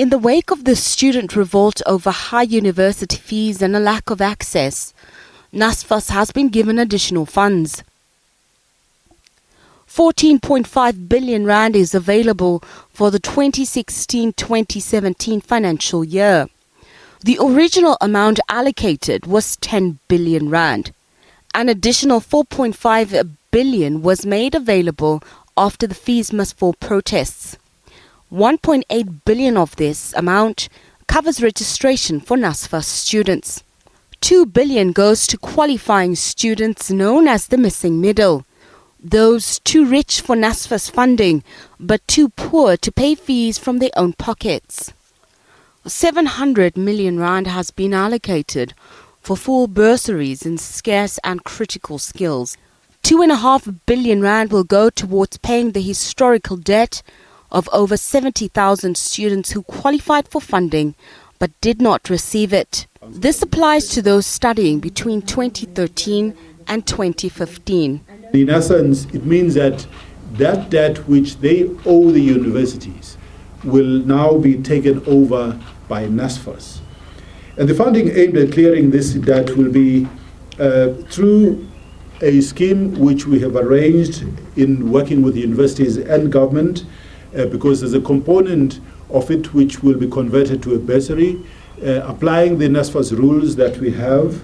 In the wake of the student revolt over high university fees and a lack of access, NSFAS has been given additional funds. 14.5 billion rand is available for the 2016-2017 financial year. The original amount allocated was 10 billion rand. An additional 4.5 billion was made available after the fees must fall protests. 1.8 billion of this amount covers registration for NSFAS students. 2 billion goes to qualifying students known as the missing middle, those too rich for NSFAS funding but too poor to pay fees from their own pockets. 700 million rand has been allocated for full bursaries in scarce and critical skills. 2.5 billion rand will go towards paying the historical debt of over 70,000 students who qualified for funding but did not receive it. This applies to those studying between 2013 and 2015. In essence, it means that that debt which they owe the universities will now be taken over by NSFAS. And the funding aimed at clearing this debt will be through a scheme which we have arranged in working with the universities and government, because there's a component of it which will be converted to a bursary, applying the NSFAS rules that we have.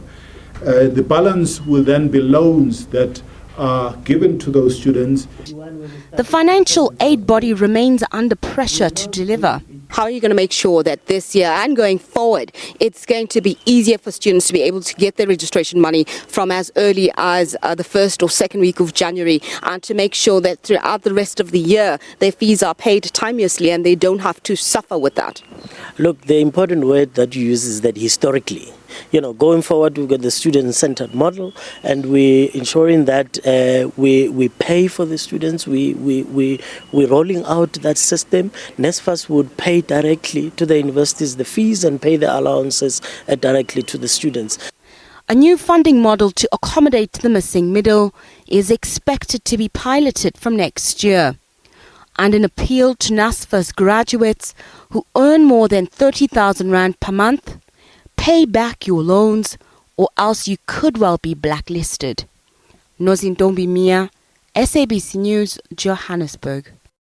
The balance will then be loans that are given to those students. The financial aid body remains under pressure to deliver. How are you going to make sure that this year and going forward, it's going to be easier for students to be able to get their registration money from as early as the first or second week of January, and to make sure that throughout the rest of the year, their fees are paid timeously and they don't have to suffer with that? Look, the important word that you use is that historically. Going forward, we've got the student-centered model, and we're ensuring that we pay for the students. We're rolling out that system. NSFAS would pay directly to the universities the fees and pay the allowances directly to the students. A new funding model to accommodate the missing middle is expected to be piloted from next year. And an appeal to NSFAS graduates who earn more than 30,000 rand per month: pay back your loans or else you could well be blacklisted. Nozintombi Mia, SABC News, Johannesburg.